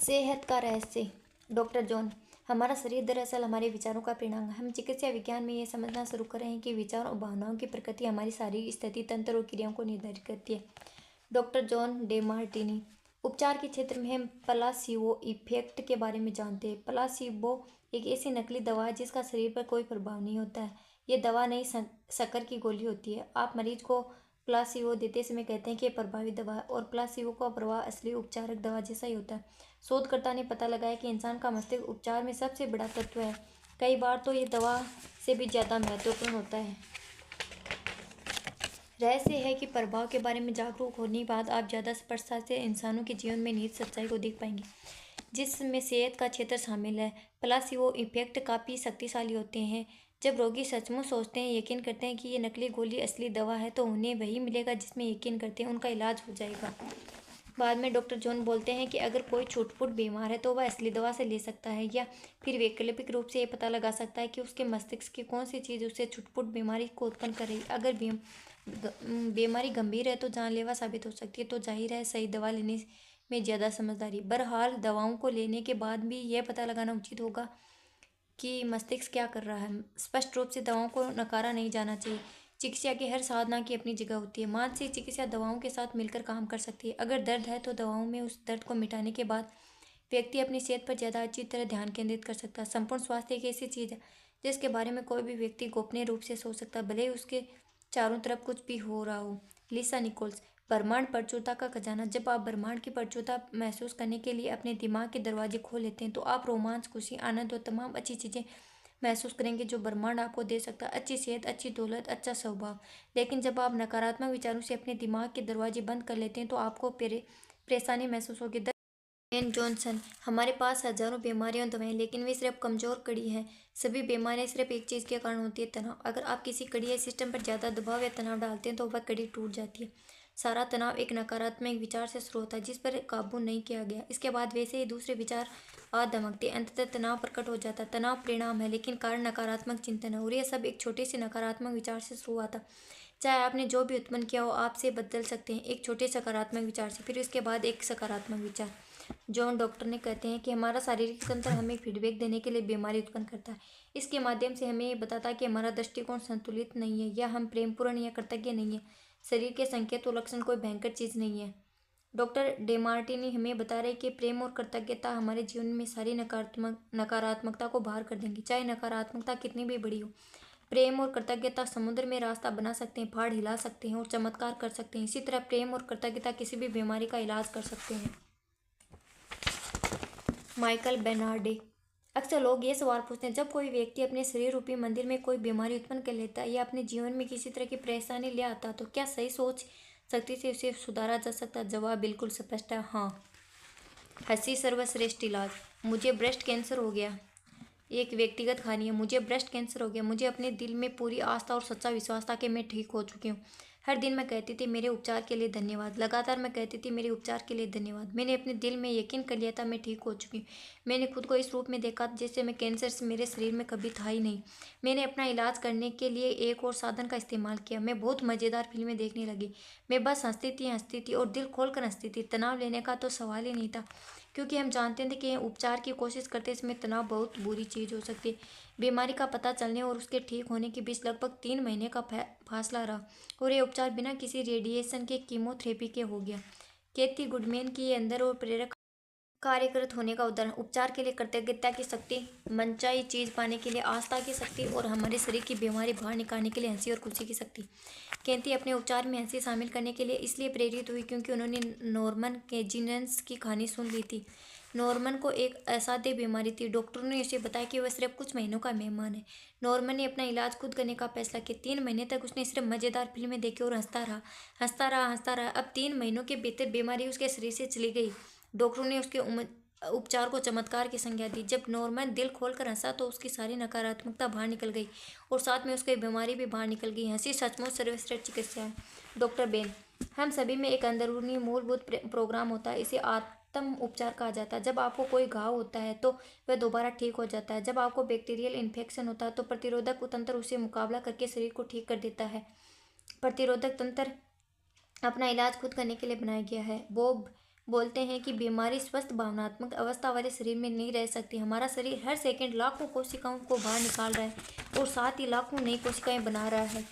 सेहत का रहस्य। Doctor John. हमारा शरीर दरअसल हमारे विचारों का परिणाम है। हम चिकित्सा विज्ञान में ये समझना शुरू कर रहे हैं कि विचार और भावनाओं की प्रकृति हमारी शारीरिक स्थिति, तंत्र और क्रियाओं को निर्धारित करती है। Doctor John Demartini. उपचार के क्षेत्र में हम प्लासिबो इफेक्ट के बारे में जानते हैं। प्लासिबो एक ऐसी नकली दवा है जिसका शरीर पर कोई प्रभाव नहीं होता है। ये दवा नहीं शक्कर की गोली होती है। आप मरीज को प्लासिबो देते समय कहते हैं कि प्रभावी दवा है, और प्लासिबो का प्रभाव असली उपचारक दवा जैसा ही होता है। शोधकर्ता ने पता लगाया कि इंसान का मस्तिष्क उपचार में सबसे बड़ा तत्व है। कई बार तो ये दवा से भी ज़्यादा महत्वपूर्ण होता है। रहस्य है कि प्रभाव के बारे में जागरूक होने के बाद आप ज़्यादा स्पष्टता से इंसानों के जीवन में निहित सच्चाई को देख पाएंगे, जिसमें सेहत का क्षेत्र शामिल है। प्लासिबो इफेक्ट काफ़ी शक्तिशाली होते हैं। जब रोगी सचमुच सोचते हैं, यकीन करते हैं कि ये नकली गोली असली दवा है, तो उन्हें वही मिलेगा जिसमें यकीन करते हैं उनका इलाज हो जाएगा। बाद में डॉक्टर जॉन बोलते हैं कि अगर कोई छूट-फूट बीमार है तो वह असली दवा से ले सकता है, या फिर वैकल्पिक रूप से ये पता लगा सकता है कि उसके मस्तिष्क की कौन सी चीज़ उसे छूट-फूट बीमारी को उत्पन्न कर रही है। अगर बीमारी गंभीर है तो जानलेवा साबित हो सकती है, तो जाहिर है सही दवा लेने में ज़्यादा समझदारी। बहरहाल, दवाओं को लेने के बाद भी यह पता लगाना उचित होगा कि मस्तिष्क क्या कर रहा है। स्पष्ट रूप से दवाओं को नकारा नहीं जाना चाहिए। चिकित्सा की हर साधना की अपनी जगह होती है। मानसिक चिकित्सा दवाओं के साथ मिलकर काम कर सकती है। अगर दर्द है तो दवाओं में उस दर्द को मिटाने के बाद व्यक्ति अपनी सेहत पर ज़्यादा अच्छी तरह ध्यान केंद्रित कर सकता है। संपूर्ण स्वास्थ्य एक ऐसी चीज़ है जिसके बारे में कोई भी व्यक्ति गोपनीय रूप से सोच सकता है, भले ही उसके चारों तरफ कुछ भी हो रहा हो। लिसा निकोल्स। ब्रह्मांड प्रचुरता का खजाना। जब आप ब्रह्मांड की प्रचुरता महसूस करने के लिए अपने दिमाग के दरवाजे खोल लेते हैं, तो आप रोमांच, खुशी, आनंद और तमाम अच्छी चीज़ें महसूस करेंगे जो ब्रह्मांड आपको दे सकता है। अच्छी सेहत, अच्छी दौलत, अच्छा स्वभाव। लेकिन जब आप नकारात्मक विचारों से अपने दिमाग के दरवाजे बंद कर लेते हैं, तो आपको परेशानी महसूस होगी। Ben Jonson. हमारे पास हजारों बीमारियां और दवाएं, लेकिन वे सिर्फ कमजोर कड़ी हैं। सभी बीमारियां सिर्फ एक चीज़ के कारण होती है, तनाव। अगर आप किसी कड़ी या सिस्टम पर ज़्यादा दबाव या तनाव डालते हैं तो वह कड़ी टूट जाती है। सारा तनाव एक नकारात्मक विचार से शुरू होता है जिस पर काबू नहीं किया गया। इसके बाद वैसे ही दूसरे विचार आ धमकते, अंततः तनाव प्रकट हो जाता है। तनाव परिणाम है, लेकिन कारण नकारात्मक चिंतन है, और यह सब एक छोटे से नकारात्मक विचार से शुरू हुआ था। चाहे आपने जो भी उत्पन्न किया हो, आप से बदल सकते हैं एक छोटे सकारात्मक विचार से, फिर उसके बाद एक सकारात्मक विचार। जॉन डॉक्टर ने कहते हैं कि हमारा शारीरिक तंत्र हमें फीडबैक देने के लिए बीमारी उत्पन्न करता है। इसके माध्यम से हमें ये बताता है कि हमारा दृष्टिकोण संतुलित नहीं है, या हम प्रेमपूर्ण या कृतज्ञ नहीं है। शरीर के संकेत और लक्षण कोई भयंकर चीज़ नहीं है। डॉक्टर डेमार्टिनी हमें बता रहे कि प्रेम और कृतज्ञता हमारे जीवन में सारी नकारात्मकता को बाहर कर देंगी, चाहे नकारात्मकता कितनी भी बड़ी हो। प्रेम और कृतज्ञता समुद्र में रास्ता बना सकते हैं, पहाड़ हिला सकते हैं और चमत्कार कर सकते हैं। इसी तरह प्रेम और कृतज्ञता किसी भी बीमारी का इलाज कर सकते हैं। माइकल बेनार्डे। अक्सर लोग ये सवाल पूछते हैं, जब कोई व्यक्ति अपने शरीर रूपी मंदिर में कोई बीमारी उत्पन्न कर लेता है या अपने जीवन में किसी तरह की परेशानी ले आता है, तो क्या सही सोच शक्ति से उसे सुधारा जा सकता है? जवाब बिल्कुल स्पष्ट है, हाँ। हंसी सर्वश्रेष्ठ इलाज। मुझे ब्रेस्ट कैंसर हो गया। एक व्यक्तिगत कहानी है। मुझे ब्रेस्ट कैंसर हो गया। मुझे अपने दिल में पूरी आस्था और सच्चा विश्वास था कि मैं ठीक हो चुकी हूँ। हर दिन मैं कहती थी मेरे उपचार के लिए धन्यवाद। लगातार मैं कहती थी मेरे उपचार के लिए धन्यवाद। मैंने अपने दिल में यकीन कर लिया था मैं ठीक हो चुकी हूँ। मैंने खुद को इस रूप में देखा जैसे मैं कैंसर से मेरे शरीर में कभी था ही नहीं। मैंने अपना इलाज करने के लिए एक और साधन का इस्तेमाल किया। मैं बहुत मज़ेदार फिल्में देखने लगी। मैं बस हंसती थी और दिल खोल कर हंसती थी। तनाव लेने का तो सवाल ही नहीं था, क्योंकि हम जानते थे कि उपचार की कोशिश करते समय तनाव बहुत बुरी चीज़ हो सकती है। बीमारी का पता चलने और उसके ठीक होने के बीच लगभग 3 महीने का फासला रहा, और ये उपचार बिना किसी रेडिएशन के कीमोथेरेपी के हो गया। कैथी गुडमैन की ये अंदर और प्रेरक कार्यरत होने का उदाहरण। उपचार के लिए कृतज्ञता की शक्ति, मनचाही चीज पाने के लिए आस्था की शक्ति, और हमारे शरीर की बीमारी बाहर निकालने के लिए हंसी और खुशी की शक्ति। कैथी अपने उपचार में हंसी शामिल करने के लिए इसलिए प्रेरित हुई क्योंकि उन्होंने नॉर्मन केजिनस की कहानी सुन ली थी। नॉर्मन को एक असाध्य बीमारी थी। डॉक्टरों ने उसे बताया कि वह सिर्फ कुछ महीनों का मेहमान है। नॉर्मन ने अपना इलाज खुद करने का फैसला किया। 3 महीने तक उसने सिर्फ मज़ेदार फिल्में देखी और हंसता रहा। अब 3 महीनों के भीतर बीमारी उसके शरीर से चली गई। डॉक्टरों ने उसके उपचार को चमत्कार की संज्ञा दी। जब नॉर्मन दिल खोलकर हंसा तो उसकी सारी नकारात्मकता बाहर निकल गई, और साथ में उसकी बीमारी भी बाहर निकल गई। हंसी सचमुच सर्वश्रेष्ठ चिकित्सा है। Doctor Ben. हम सभी में एक अंदरूनी मूलभूत प्रोग्राम होता है, इसे आत्म उपचार कहा जाता है। जब आपको कोई घाव होता है तो वह दोबारा ठीक हो जाता है। जब आपको बैक्टीरियल इन्फेक्शन होता है तो प्रतिरोधक तंत्र उसे मुकाबला करके शरीर को ठीक कर देता है। प्रतिरोधक तंत्र अपना इलाज खुद करने के लिए बनाया गया है। बॉब बोलते हैं कि बीमारी स्वस्थ भावनात्मक अवस्था वाले शरीर में नहीं रह सकती। हमारा शरीर हर सेकंड लाखों कोशिकाओं को बाहर निकाल रहा है और साथ ही लाखों नई कोशिकाएं बना रहा है।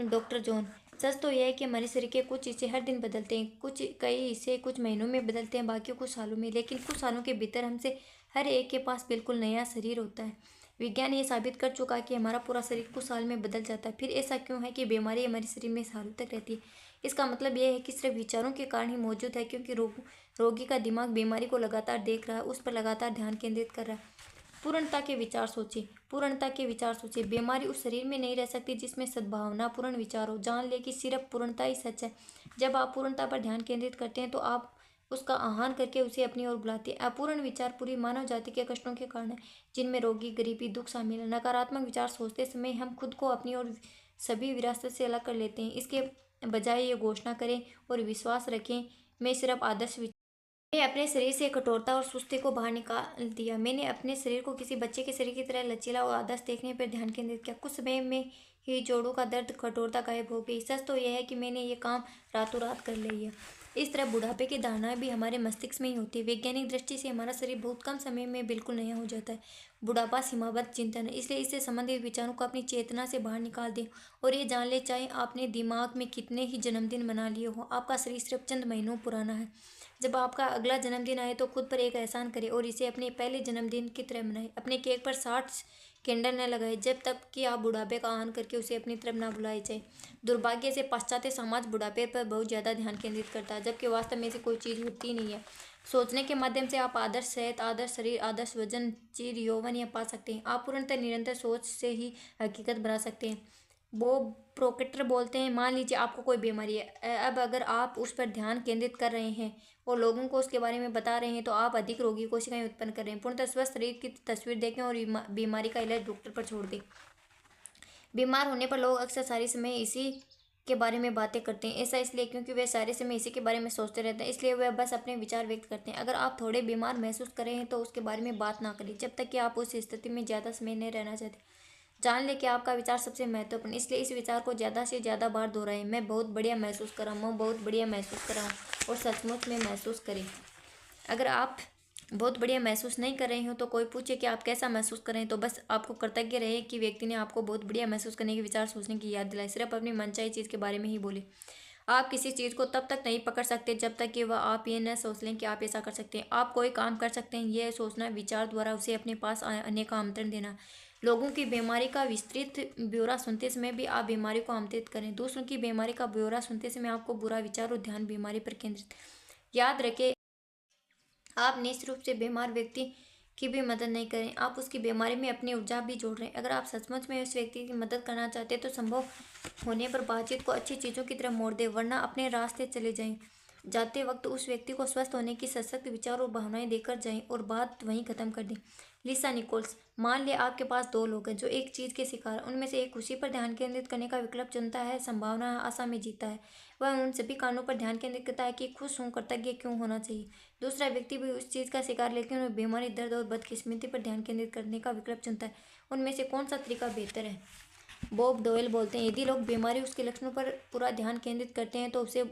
डॉक्टर जॉन, सच तो यह है कि हमारे शरीर के कुछ हिस्से हर दिन बदलते हैं, कई हिस्से कुछ महीनों में बदलते हैं, बाकी कुछ सालों में, लेकिन कुछ सालों के भीतर हमसे हर एक के पास बिल्कुल नया शरीर होता है। विज्ञान ये साबित कर चुका है कि हमारा पूरा शरीर कुछ साल में बदल जाता है। फिर ऐसा क्यों है कि बीमारी हमारे शरीर में सालों तक रहती है? इसका मतलब यह है कि सिर्फ विचारों के कारण ही मौजूद है, क्योंकि रोगी का दिमाग बीमारी को लगातार देख रहा है, उस पर लगातार ध्यान केंद्रित कर रहा है। पूर्णता के विचार सोचिए, पूर्णता के विचार सोचिए। बीमारी उस शरीर में नहीं रह सकती जिसमें सद्भावना पूर्ण विचार हो। जान ले कि सिर्फ पूर्णता ही सच है। जब आप पूर्णता पर ध्यान केंद्रित करते हैं तो आप उसका आह्वान करके उसे अपनी ओर बुलाते हैं। अपूर्ण विचार पूरी मानव जाति के कष्टों के कारण है, जिनमें रोगी, गरीबी, दुख शामिल है। नकारात्मक विचार सोचते समय हम खुद को अपनी और सभी विरासत से अलग कर लेते हैं। इसके बजाय ये घोषणा करें और विश्वास रखें, मैं सिर्फ आदर्श मैंने अपने शरीर से कठोरता और सुस्ती को बाहर निकाल दिया। मैंने अपने शरीर को किसी बच्चे के शरीर की तरह लचीला और आदर्श देखने पर ध्यान केंद्रित किया। कुछ समय में ही जोड़ों का दर्द, कठोरता गायब हो गई। सच तो यह है कि मैंने ये काम रातों रात कर लिया। इस तरह बुढ़ापे की धारणाएं भी हमारे मस्तिष्क में ही होती है। वैज्ञानिक दृष्टि से हमारा शरीर बहुत कम समय में बिल्कुल नया हो जाता है। बुढ़ापा सीमाबद्ध चिंतन है, इसलिए इससे संबंधित विचारों को अपनी चेतना से बाहर निकाल दें और ये जान ले, चाहे आपने दिमाग में कितने ही जन्मदिन मना लिए हो, आपका शरीर सिर्फ चंद महीनों पुराना है। जब आपका अगला जन्मदिन आए तो खुद पर एक एहसान करें और इसे अपने पहले जन्मदिन की तरह मनाएं। अपने केक पर 60 कैंडल न लगाए जब तक कि आप बुढ़ापे का आह्वान करके उसे अपनी तरफ ना बुलाए जाए। दुर्भाग्य से पाश्चात्य समाज बुढ़ापे पर बहुत ज़्यादा ध्यान केंद्रित करता है, जबकि वास्तव में ऐसी कोई चीज़ होती नहीं है। सोचने के माध्यम से आप आदर्श सेहत, आदर्श शरीर, आदर्श वजन, चिर यौवन या पा सकते हैं। आप पूर्णतः निरंतर सोच से ही हकीकत बना सकते हैं। वो प्रोकेटर बोलते हैं, मान लीजिए आपको कोई बीमारी है। अब अगर आप उस पर ध्यान केंद्रित कर रहे हैं और लोगों को उसके बारे में बता रहे हैं तो आप अधिक रोगी कोशिकाएं उत्पन्न कर रहे हैं। पूर्णतः स्वस्थ शरीर की तस्वीर देखें और बीमारी का इलाज डॉक्टर पर छोड़ दें। बीमार होने पर लोग अक्सर सारे समय इसी के बारे में बातें करते हैं। ऐसा इसलिए क्योंकि वे सारे समय इसी के बारे में सोचते रहते हैं, इसलिए वे बस अपने विचार व्यक्त करते हैं। अगर आप थोड़े बीमार महसूस कर रहे हैं तो उसके बारे में बात ना करें जब तक कि आप उस स्थिति में ज़्यादा समय नहीं रहना चाहते। जान ले कि आपका विचार सबसे महत्वपूर्ण, इसलिए इस विचार को ज़्यादा से ज़्यादा बार दोहराएं। मैं बहुत बढ़िया महसूस कर रहा हूँ, मैं बहुत बढ़िया महसूस कर रहा हूँ, और सचमुच में महसूस करें। अगर आप बहुत बढ़िया महसूस नहीं कर रहे हो तो कोई पूछे कि आप कैसा महसूस कर रहे हैं तो बस आपको कृतज्ञ रहे कि व्यक्ति ने आपको बहुत बढ़िया महसूस करने के विचार सोचने की याद दिलाई। सिर्फ अपनी मनचाही चीज़ के बारे में ही बोले। आप किसी चीज़ को तब तक नहीं पकड़ सकते जब तक कि वह आप ये न सोच लें कि आप ऐसा कर सकते हैं। आप कोई काम कर सकते हैं, यह सोचना, विचार द्वारा उसे अपने पास आने का आमंत्रण देना। लोगों की बीमारी का विस्तृत ब्यौरा सुनते समय भी आप बीमारी को आमंत्रित करें। दूसरों की बीमारी का ब्यौरा सुनते समय आपको बुरा विचार और ध्यान बीमारी पर केंद्रित। याद रखें, आप निश्चित रूप से बीमार व्यक्ति की भी मदद नहीं करें, आप उसकी बीमारी में अपनी ऊर्जा भी जोड़ रहे हैं। अगर आप सचमुच में उस व्यक्ति की मदद करना चाहते हैं तो संभव होने पर बातचीत को अच्छी चीज़ों की तरफ मोड़ दें, वरना अपने रास्ते चले जाएं। जाते वक्त उस व्यक्ति को स्वस्थ होने की सशक्त विचार और भावनाएं देकर जाएं और बात वहीं खत्म कर दें। लिसा निकोल्स, मान लें आपके पास दो लोग हैं जो एक चीज़ के शिकार हैं। उनमें से एक खुशी पर ध्यान केंद्रित करने का विकल्प चुनता है, संभावना आशा में जीता है। वह उन सभी कारणों पर ध्यान केंद्रित करता है कि खुश हूँ, कृतज्ञ क्यों होना चाहिए। दूसरा व्यक्ति भी उस चीज़ का शिकार, लेकिन वह बीमारी, दर्द और बदकिस्मती पर ध्यान केंद्रित करने का विकल्प चुनता है। उनमें से कौन सा तरीका बेहतर है? बॉब डोयल बोलते हैं, यदि लोग बीमारी, उसके लक्षणों पर पूरा ध्यान केंद्रित करते हैं तो उसे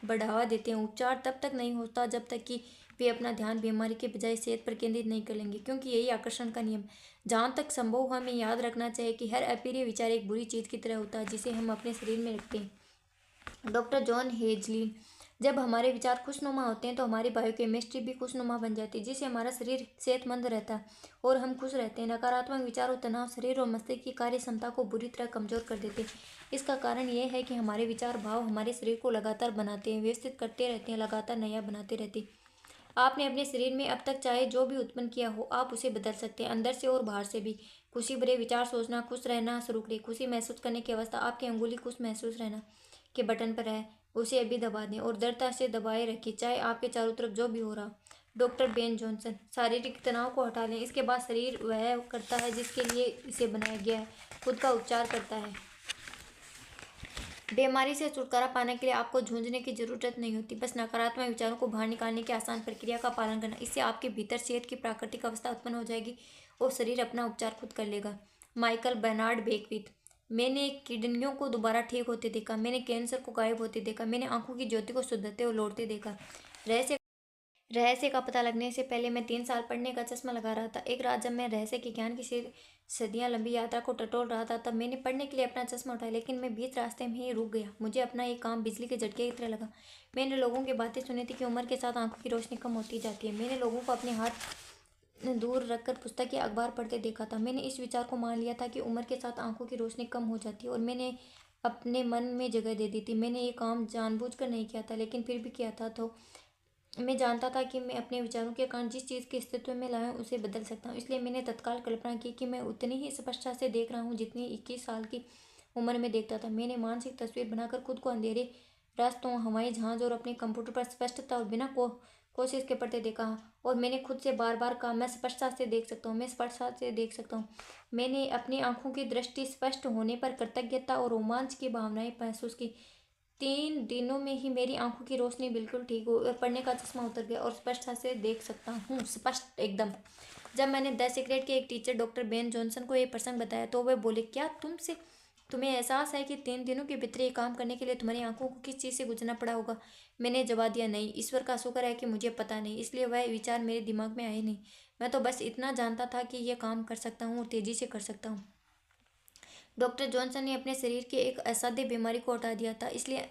बढ़ावा देते हैं। उपचार तब तक नहीं होता जब तक कि वे अपना ध्यान बीमारी के बजाय सेहत पर केंद्रित नहीं कर लेंगे, क्योंकि यही आकर्षण का नियम। जहाँ तक संभव हो, हमें याद रखना चाहिए कि हर अप्रिय विचार एक बुरी चीज़ की तरह होता है जिसे हम अपने शरीर में रखते हैं। डॉक्टर जॉन हेजलिन, जब हमारे विचार खुशनुमा होते हैं तो हमारी बायोकेमिस्ट्री भी खुशनुमा बन जाती है, जिससे हमारा शरीर सेहतमंद रहता है और हम खुश रहते हैं। नकारात्मक विचार और तनाव शरीर और मस्तिष्क की कार्य क्षमता को बुरी तरह कमजोर कर देते हैं। इसका कारण यह है कि हमारे विचार भाव हमारे शरीर को लगातार बनाते हैं, व्यवस्थित करते रहते हैं, लगातार नया बनाते रहते हैं। आपने अपने शरीर में अब तक चाहे जो भी उत्पन्न किया हो, आप उसे बदल सकते हैं, अंदर से और बाहर से भी। खुशी भरे विचार सोचना, खुश रहना शुरू करें। खुशी महसूस करने की अवस्था आपकी अंगुली खुश महसूस रहना के बटन पर है, उसे अभी दबा दें और दृढ़ता से दबाए रखें, चाहे आपके चारों तरफ जो भी हो रहा। डॉक्टर बेन जॉनसन, शारीरिक तनाव को हटा लें, इसके बाद शरीर वह करता है जिसके लिए इसे बनाया गया है, खुद का उपचार करता है। बीमारी से छुटकारा पाने के लिए आपको जूझने की जरूरत नहीं होती, बस नकारात्मक विचारों को बाहर निकालने की आसान प्रक्रिया का पालन करना। इससे आपके भीतर सेहत की प्राकृतिक अवस्था उत्पन्न हो जाएगी और शरीर अपना उपचार खुद कर लेगा। माइकल बर्नार्ड बेकविथ, मैंने किडनियों को दोबारा ठीक होते देखा, मैंने कैंसर को गायब होते देखा, मैंने आंखों की ज्योति को सुधरते और लौटते देखा। रहस्य रहस्य का पता लगने से पहले मैं 3 साल पढ़ने का चश्मा लगा रहा था। एक रात जब मैं रहस्य के ज्ञान की सदियां लंबी यात्रा को टटोल रहा था, तब मैंने पढ़ने के लिए अपना चश्मा उठाया, लेकिन मैं बीच रास्ते में ही रुक गया। मुझे अपना ये काम बिजली के झटके की तरह लगा। मैंने लोगों की बातें सुनी थी कि उम्र के साथ आंखों की रोशनी कम होती जाती है। मैंने लोगों को अपने हाथ दूर रखकर पुस्तक या अखबार पढ़ते देखा था। मैंने इस विचार को मान लिया था कि उम्र के साथ आंखों की रोशनी कम हो जाती है, और मैंने अपने मन में जगह दे दी थी। मैंने ये काम जानबूझकर नहीं किया था, लेकिन फिर भी किया था। तो मैं जानता था कि मैं अपने विचारों के कारण जिस चीज़ के अस्तित्व में लाया हूं उसे बदल सकता हूँ। इसलिए मैंने तत्काल कल्पना की कि मैं उतनी ही स्पष्टता से देख रहा हूँ जितनी 21 साल की उम्र में देखता था। मैंने मानसिक तस्वीर बनाकर खुद को अंधेरे रास्तों, हवाई जहाज और अपने कंप्यूटर पर स्पष्टता और बिना कोशिश के पढ़ते देखा। और मैंने खुद से बार बार कहा, मैं स्पष्टता से देख सकता हूँ, मैं स्पष्टता से देख सकता हूँ। मैंने अपनी आंखों की दृष्टि स्पष्ट होने पर कृतज्ञता और रोमांच की भावनाएं महसूस की। 3 दिनों में ही मेरी आंखों की रोशनी बिल्कुल ठीक हो और पढ़ने का चश्मा उतर गया, और स्पष्टता से देख सकता हूँ, स्पष्ट एकदम। जब मैंने द सीक्रेट के एक टीचर डॉक्टर बेन जॉनसन को ये प्रसंग बताया, तो वे बोले, क्या तुम्हें एहसास है कि 3 दिनों के भीतर ये काम करने के लिए तुम्हारी आंखों को किस चीज़ से गुजरना पड़ा होगा? मैंने जवाब दिया, नहीं, ईश्वर का शुक्र है कि मुझे पता नहीं, इसलिए वह विचार मेरे दिमाग में आए नहीं। मैं तो बस इतना जानता था कि यह काम कर सकता हूँ और तेजी से कर सकता हूँ। डॉक्टर जॉनसन ने अपने शरीर की एक असाध्य बीमारी को हटा दिया था, इसलिए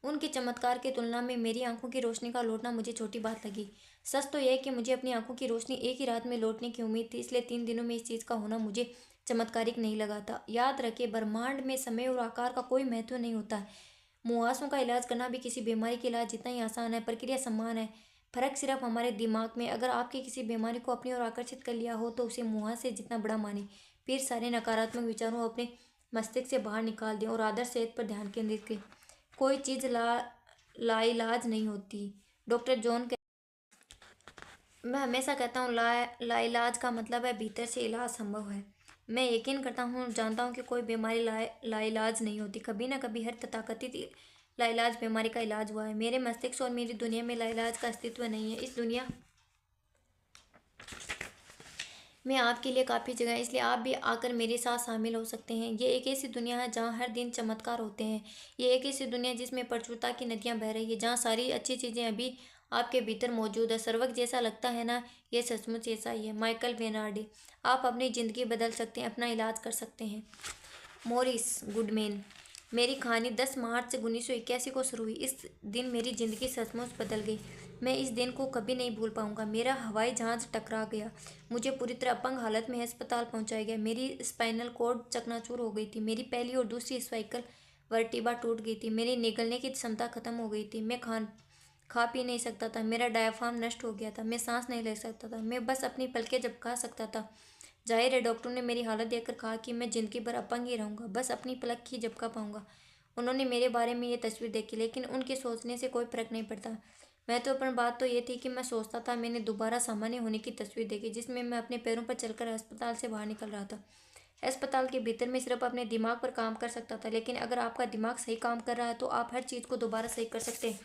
उनके चमत्कार की तुलना में मेरी आंखों की रोशनी का लौटना मुझे छोटी बात लगी। सच तो यह है कि मुझे अपनी आंखों की रोशनी एक ही रात में लौटने की उम्मीद थी, इसलिए 3 दिनों में इस चीज़ का होना मुझे चमत्कारिक नहीं लगा था। याद रखें, ब्रह्मांड में समय और आकार का कोई महत्व नहीं होता है। मुहासों का इलाज करना भी किसी बीमारी के इलाज जितना ही आसान है, प्रक्रिया समान है। फर्क सिर्फ हमारे दिमाग में। अगर आपकी किसी बीमारी को अपनी ओर आकर्षित कर लिया हो, तो उसे मुहासे जितना बड़ा माने। फिर सारे नकारात्मक विचारों अपने मस्तिष्क से बाहर निकाल दें और आदर्श सेहत पर ध्यान केंद्रित करें। कोई चीज़ लाइलाज नहीं होती। डॉक्टर जॉन मैं हमेशा कहता हूँ, लाइलाज का मतलब है भीतर से इलाज संभव है। मैं यकीन करता हूँ, जानता हूँ कि कोई बीमारी लाइलाज नहीं होती। कभी ना कभी हर तथाकथित लाइलाज बीमारी का इलाज हुआ है। मेरे मस्तिष्क और मेरी दुनिया में लाइलाज का अस्तित्व नहीं है। इस दुनिया में आपके लिए काफ़ी जगह है, इसलिए आप भी आकर मेरे साथ शामिल हो सकते हैं। ये एक ऐसी दुनिया है जहाँ हर दिन चमत्कार होते हैं। ये एक ऐसी दुनिया है जिसमें प्रचुरता की नदियाँ बह रही है, जहाँ सारी अच्छी चीज़ें अभी आपके भीतर मौजूद है। सर्वज्ञ जैसा लगता है ना? ये सचमुच ऐसा ही है। माइकल बेनार्डी। आप अपनी ज़िंदगी बदल सकते हैं, अपना इलाज कर सकते हैं। Morris Goodman. मेरी कहानी 10 मार्च 1981 को शुरू हुई। इस दिन मेरी ज़िंदगी सचमुच बदल गई। मैं इस दिन को कभी नहीं भूल पाऊंगा। मेरा हवाई जहाज़ टकरा गया। मुझे पूरी तरह अपंग हालत में अस्पताल पहुंचाया गया। मेरी स्पाइनल कॉर्ड चकनाचूर हो गई थी। मेरी पहली और दूसरी स्पाइकल वर्टिब्रा टूट गई थी। मेरी निगलने की क्षमता खत्म हो गई थी। मैं खा पी नहीं सकता था। मेरा डायफ्राम नष्ट हो गया था। मैं सांस नहीं ले सकता था। मैं बस अपनी पलकें झपका सकता था। जाहिर है, डॉक्टरों ने मेरी हालत देखकर कहा कि मैं जिंदगी भर अपंग ही रहूंगा, बस अपनी पलक ही झपका पाऊंगा। उन्होंने मेरे बारे में ये तस्वीर देखी, लेकिन उनके सोचने से कोई फर्क नहीं पड़ता। महत्वपूर्ण बात तो ये थी कि मैं सोचता था मैंने दोबारा सामान्य होने की तस्वीर देखी, जिसमें मैं अपने पैरों पर चलकर अस्पताल से बाहर निकल रहा था। अस्पताल के भीतर मैं सिर्फ अपने दिमाग पर काम कर सकता था, लेकिन अगर आपका दिमाग सही काम कर रहा है तो आप हर चीज़ को दोबारा सही कर सकते हैं।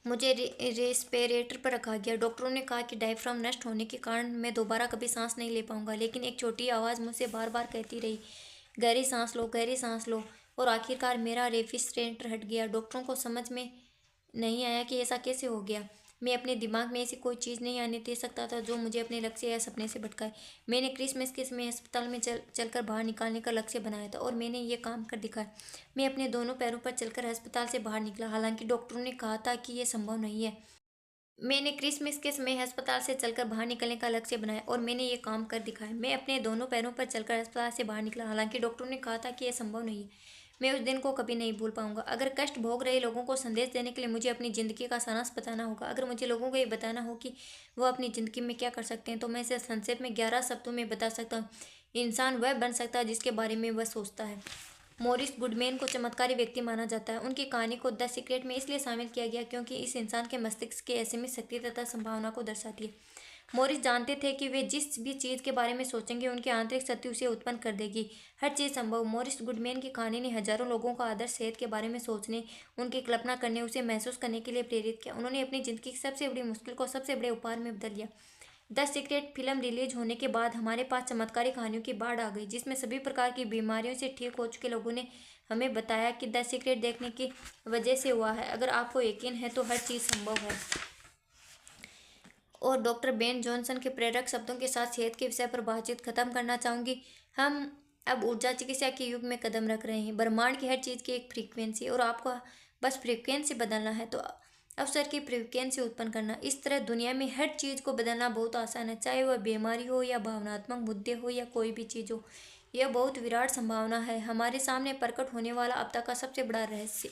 मुझे रेस्पिरेटर पर रखा गया। डॉक्टरों ने कहा कि डायफ्राम नष्ट होने के कारण मैं दोबारा कभी सांस नहीं ले पाऊंगा, लेकिन एक छोटी आवाज़ मुझसे बार बार कहती रही, गहरी सांस लो, गहरी सांस लो। और आखिरकार मेरा रेफ्रिजरेटर हट गया। डॉक्टरों को समझ में नहीं आया कि ऐसा कैसे हो गया। मैं अपने दिमाग में ऐसी कोई चीज़ नहीं आने दे सकता था जो मुझे अपने लक्ष्य या सपने से भटकाए। मैंने क्रिसमस के समय अस्पताल में चलकर बाहर निकालने का लक्ष्य बनाया था, और मैंने ये काम कर दिखाया। मैं अपने दोनों पैरों पर चलकर अस्पताल से बाहर निकला, हालांकि डॉक्टरों ने कहा था कि यह संभव नहीं है। मैंने क्रिसमस के समय अस्पताल से चलकर बाहर निकलने का लक्ष्य बनाया, और मैंने ये काम कर दिखाया। मैं अपने दोनों पैरों पर चलकर अस्पताल से बाहर निकला, हालांकि डॉक्टरों ने कहा था कि यह संभव नहीं है। मैं उस दिन को कभी नहीं भूल पाऊंगा। अगर कष्ट भोग रहे लोगों को संदेश देने के लिए मुझे अपनी ज़िंदगी का सारांश बताना होगा, अगर मुझे लोगों को ये बताना हो कि वह अपनी ज़िंदगी में क्या कर सकते हैं, तो मैं इसे संक्षेप में 11 शब्दों में बता सकता हूँ। इंसान वह बन सकता है जिसके बारे में वह सोचता है। मॉरिस गुडमैन को चमत्कारी व्यक्ति माना जाता है। उनकी कहानी को द सीक्रेट में इसलिए शामिल किया गया क्योंकि इस इंसान के मस्तिष्क की असीमित शक्ति तथा संभावना को दर्शाती है। मॉरिस जानते थे कि वे जिस भी चीज़ के बारे में सोचेंगे, उनकी आंतरिक शक्ति उसे उत्पन्न कर देगी। हर चीज़ संभव। मॉरिस गुडमैन की कहानी ने हजारों लोगों को आदर्श सेहत के बारे में सोचने, उनकी कल्पना करने, उसे महसूस करने के लिए प्रेरित किया। उन्होंने अपनी ज़िंदगी की सबसे बड़ी मुश्किल को सबसे बड़े उपहार में बदल दिया। द सीक्रेट फिल्म रिलीज होने के बाद हमारे पास चमत्कारी कहानियों की बाढ़ आ गई, जिसमें सभी प्रकार की बीमारियों से ठीक हो चुके लोगों ने हमें बताया कि द सीक्रेट देखने की वजह से हुआ है। अगर आपको यकीन है तो हर चीज़ संभव है। और डॉक्टर बेन जॉनसन के प्रेरक शब्दों के साथ सेहत के विषय पर बातचीत खत्म करना चाहूँगी। हम अब ऊर्जा चिकित्सा के युग में कदम रख रहे हैं। ब्रह्मांड की हर चीज़ की एक फ्रीक्वेंसी, और आपको बस फ्रीक्वेंसी बदलना है, तो अवसर की फ्रीक्वेंसी उत्पन्न करना। इस तरह दुनिया में हर चीज़ को बदलना बहुत आसान है, चाहे वह बीमारी हो या भावनात्मक मुद्दे हो या कोई भी चीज़ हो। यह बहुत विराट संभावना है, हमारे सामने प्रकट होने वाला अब तक का सबसे बड़ा रहस्य।